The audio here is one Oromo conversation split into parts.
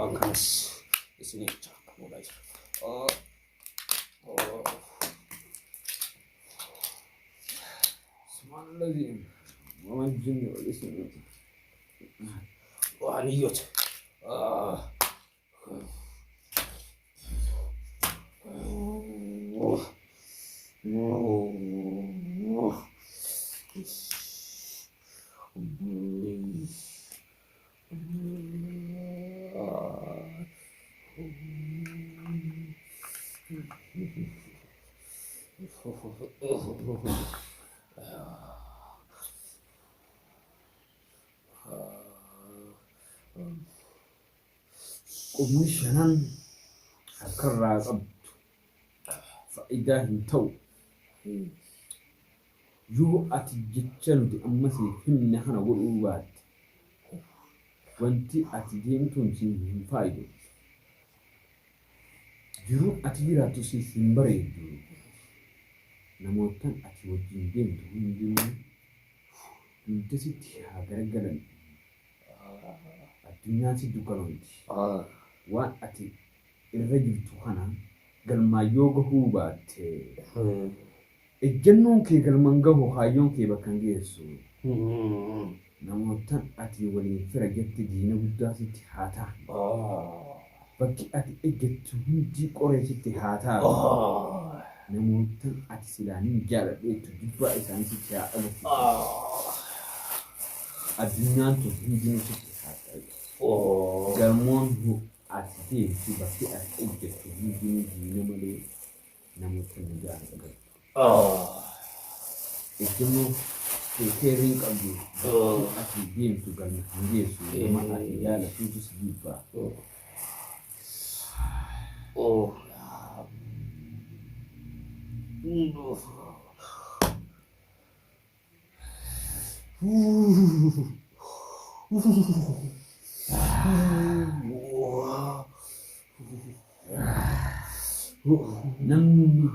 waan kanas isinii qabuudhaa jira. Subhaanallah waan jinni isin waan iyyoote. Qubni shanan harkarraa qabdu faayidaa hin ta'u. Yoo ati jecha nuti amma siif himne kana godhuu baatte wanti ati deemtuun siif hin faayidu. Jiruu ati jiraattu siif hin bareedu. Namootaan ati wajjin deemtu hundinuu dugdasitti haa garagalan. Addunyaan si dukkanooti. Waan ati irra jirtu kana galmaayyoo gahuu baatte ejjennoon kee galmaan gahu kaayyoon kee bakka hin geessu. Namootaan ati waliin fira jetti diina guddaa sitti haa ta'an. Bakki ati ejjettu hundi qoree sitti haa ta'an. Namootaan ati silaaniin jaaladheettu jibbaa isaanii sitti haa agarsiisu. Addunyaan tun hundinuu sitti haa ta'u. Galmoon ati deemtu bakki ati ejjettu hundinuu diina malee namoota hin jaaladhu. Ejjennoo keeriin qabdu ati deemtu galma hin geessu. Nama ati jaalattuutu si jibbaa. Namni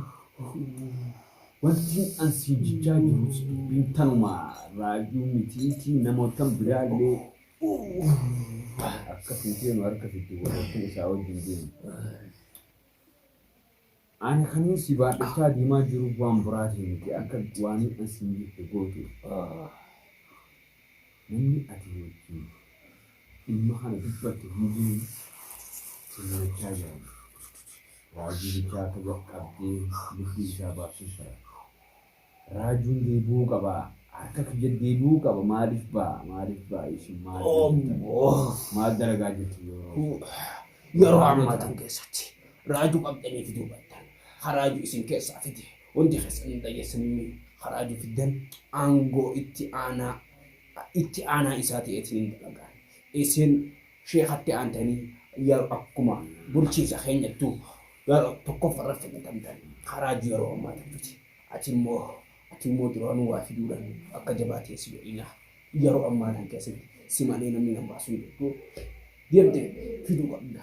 wanti ansi jechaa jirus dubbiin tanuma raajuu mitiitii namootaan biraallee akka fiiteen harka fiitti walakkin isaa wajjin deemu. Ani kanin si baadhachaa deemaa jiru waan biraatiin miti akka waan ansi jette gootu. Namni ati wajjin dhimma kana dubbatti hundinuu sirnachaa jiran. Raajuu bichaa akka qabdee lubbi isaa baasisa. Raajuun deebi'uu qaba. Harka kiyya deebi'uu qaba. Maaliif ba'a isin maal dalagaa jirtu yeroo ammaa tan keessatti raajuu qabdanii fiduu battan. Haraajuu isin keessaa fide hundi keessanii dhageessanii haraajuu fiddan aangoo itti aanaa isaa ta'eetiin dalagaa. Isin sheekatti aantanii yeroo akkuma bulchiisa keenyattuu yeroo tokkoffarra filatamtan haraajuu yeroo ammaa tabbiti. Ati immoo duraanuu waa fiduudhaan akka jabaatee si godhina. Yeroo ammaa tan keessatti si malee namni nama baasuu danda'u deemtee fiduu qabda.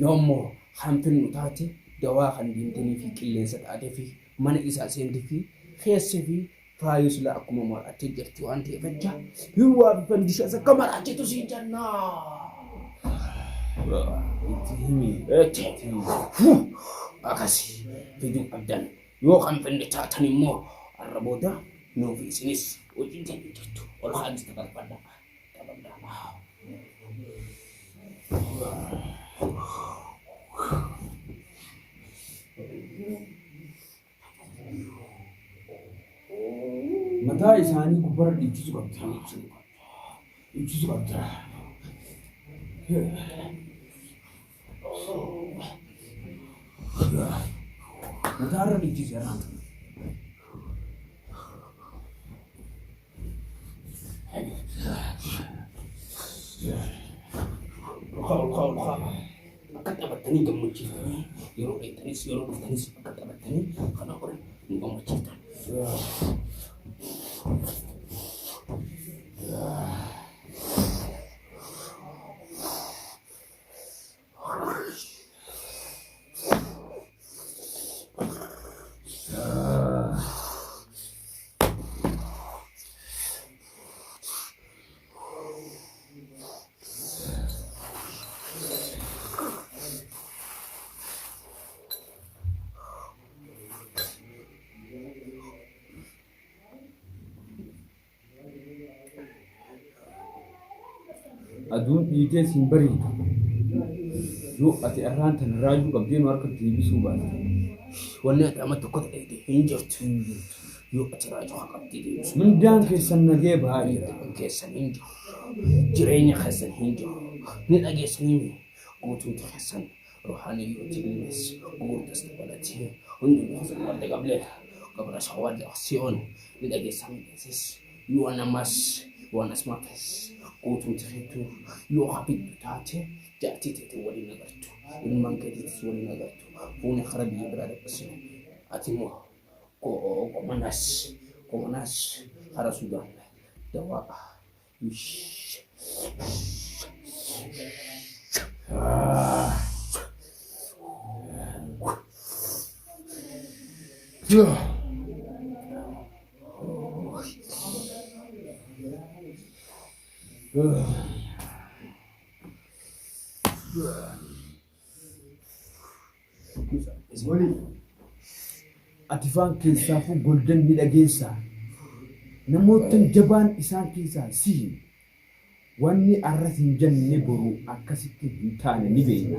Yoo immoo hanfinnu taate dawaa kan deemtanii fi qilleensa taatee fi mana isaa seentee fi keessee fi faayus la akkuma maraatee jirti waan ta'eef jecha hin waa fandishaa akka maraateetu siin jannaa. Akkasii fiduu qabdan yoo kan fende taatan immoo har'a booda nuuf isinis hojii ta'e jirtu ol haalis taphadha. Mataa isaanii gubbarra dhiichisu qabda. Mataarra dhiichise irraan. Akka taphattanii gammachiiftanii yeroo dheettanis yeroo dhuftanis akka taphattanii kana horan nu gammachiiftan. aduun dhiitee siin bariitu yoo ati irraan tan raajuu qabdeen harka deebisuu baate wanni ati amma tokko ta'e hin jirtu yoo ati raajuu haa qabdii deebisu mindaan keessan nagee baay'ee keessan hin jiru jireenya keessan hin jiru ni dhageessanii guutuun keessan ruuhaaniyyootiinis gurgurtas dabalatee hundi keessan walda qableedha qabra shawwaadha si'oon ni dhageessanii keessis yoo namas waan asmaatas guutuun tifeetu yoo habiddu taate jaartii teetii waliin agartu ilmaan keetiitis waliin agartu fuuni kara biyya biraa dabbasine ati immoo qomanas kara Sudaan dawaa ati faan keessaafuu goldan ni dhageessaa namoota jabaan isaan keessaa sihi wanni arras hin jenne boru akkasitti hin taane ni beekna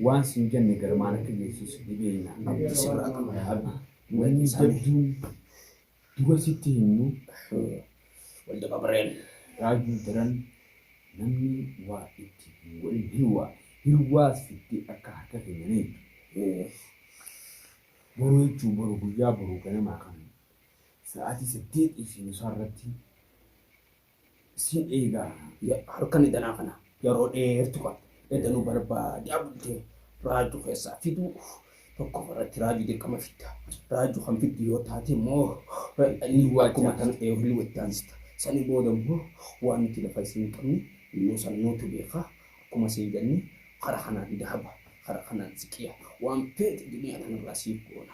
waan sin jenne garmaan akka geessus ni beekna abdii sirraa qaba wanni jabduun dura sitti himnu walda qabreen raajuu daran namni waa itti waliin hirwaas itti akka harka kennaniitu boru jechuun boru guyyaa boru ganamaa kan sa'aatii 8 isin isaarratti sin eegaa harkani danaa kana yeroo dheertu qaba eddanuu barbaade abultee raajuu keessaa fiduu tokko irratti raajuu dirqama fitta raajuu kan fiddu yoo taate immoo inni waa akkuma kan eegulee wattaanista sanii booda immoo waan nuti lafa isin qabne yoo sannuutu beekaa akkuma seeganni kara kanaan dahaba kara kanaan siqiya waan feete duniyaa kanarraa siif goona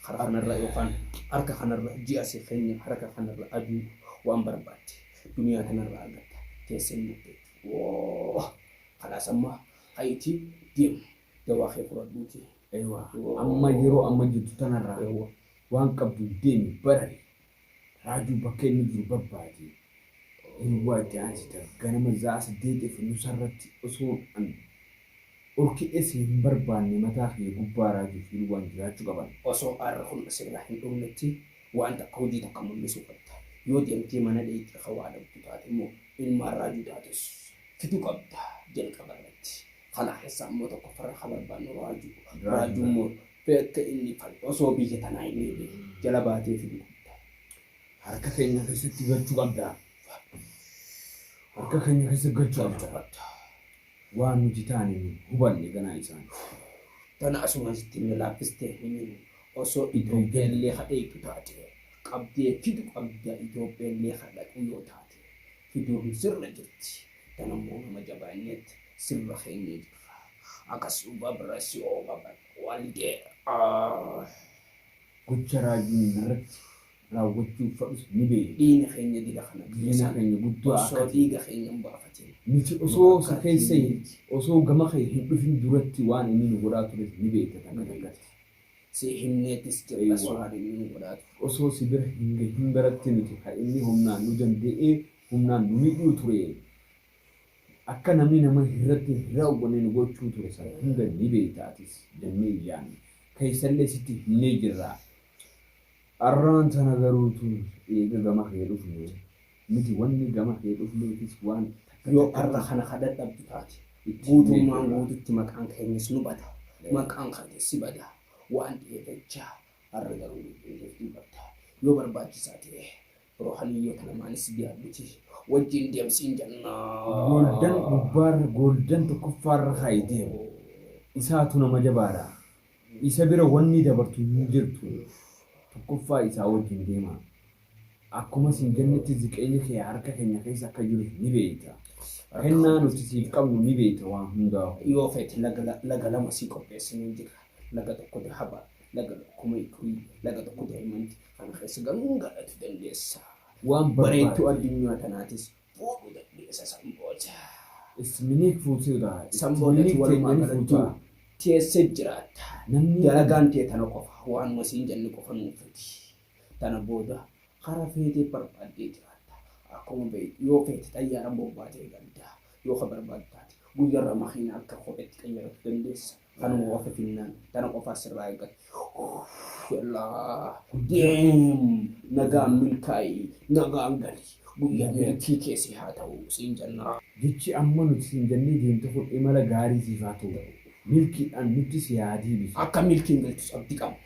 kara kanarraa yookaan harka kanarraa ji'a si keenya harka kanarraa aduu waan barbaadde duniyaa kanarraa argatta teessee nutte kalaas amma hayitii deemu dawaa kee fudhadhuuti amma yeroo amma jirtu tanarraa waan qabdu deemi barari raajuu bakka inni jiru barbaade hirwaa jaansita ganama za'a 8 fi nusarratti osoo orki'ees hin barbaanne mataa kee gubbaa raajuu fi hirwaan jiraachuu qaban osoo aarra kun asirraa hin dhumnetti waan takka hojii takka mul'isuu qabda yoo deemtee mana dheetti hawaa dhabdu taate immoo ilmaan raajuu taates fituu qabda jalqaba irratti kana keessaa immoo tokko farra barbaannu raajuu immoo beekka inni osoo biyya tanaa hin eebe jala baatee fiduu qabda harka keenya keessatti gachuu qabda harka keenya keessa gachuu qabda waan nuti taane hubanne ganaa isaan tana asuma sittiin laaffistee hin osoo Itoophiyaan illee hadheetu taate qabdee fidu qabda Itoophiyaan illee hadhaqu yoo taate fiduun sirra jirti tana immoo nama jabaanetti sirra keenya jirra akkasuma birasi oobaba waldee gocha raajuun irratti raawwachuu fadhus ni beeku dhiiga keenya diga kana dhiiga keenya guddoo osoo dhiiga keenya hin baafatin nuti osoo si keessa osoo gama kee hin dhufin duratti waan inni nu godhaa ture ni beekta kan argate si himneetis jirras waan inni nu godhaa ture osoo si bira hin baratti nuti kan inni humnaan nu danda'ee humnaan nu miidhuu ture akka namni nama irratti raawwanne nu gochuu ture sana hunda ni beektaatis jennee iyyaan keessallee sitti himnee jirra arraan sana garuutu eega gama kee dhufne miti wanni gama kee dhufneefis waan yoo arra kana kadhadhabdu taate guutummaan guututti maqaan keenyas nu bada maqaan keenyas si bada waan dhiyeeffachaa arra garuu dhiyeeffata yoo barbaachisaa ta'e ruuhaniyyoota lamaanis diyaadduti wajjin deemsiin jannaa goldan tokkoffaarra kaayi deemu isaatu nama jabaadha isa bira wanni dabartu hin jirtu tokkoffaa isaa wajjin deema akkuma sin jannetti ziqeenya kee harka keenya keessa akka jiru ni beekta kennaa nuti siif qabnu ni beekta waan hundaa yoo feete laga lama sii qopheessanii jira laga tokko dahaba laga kuma ikrii laga tokko daa'imanti kana keessa gangalatu dandeessa waan bareedduu addunyaa tanaatis fuudhuu dandeessa samboota isminiik fuutuudha sambootatti walumaa galatti teessee jiraata namni dalagaan ta'e tana qofa waan masiin janni qofa nuufati tana booda kara feetee barbaaddee jiraata akkuma beeku yoo feete xayyaara bobbaatee gadda yoo khabar baadtaati guyyarra makiina akka kopheetti qayyaratu dandeessa kanuma ofa finnaan tana qofa sirraa eeggate yallaa deem nagaan milkaa'ii nagaan galii guyyaa milkii keessi haa ta'u siin jannaa jechi amma nuti siin jennee deemte kun imala gaarii siif haa ta'u milkiidhaan nuti si yaadii bifa akka milkiin galtus abdii qabna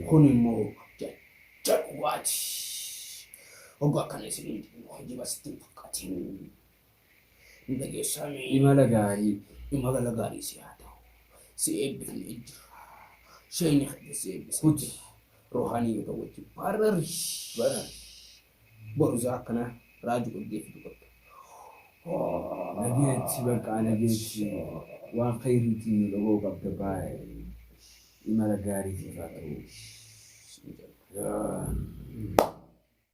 kun immoo jadwaati ogaa kana isin hojii basitti fakkaatiin ndageessame imala gaarii si haa ta'u si eebbifne jira sheeyni hadde si eebbise kuti rohaanii yoo ta'u wajjin barari boru akkana raaju qoddeefitu qabda nageetti bakka nageetti waan khayriitiin dhagoo qabda baay'ee imala gaarii siif haa ta'u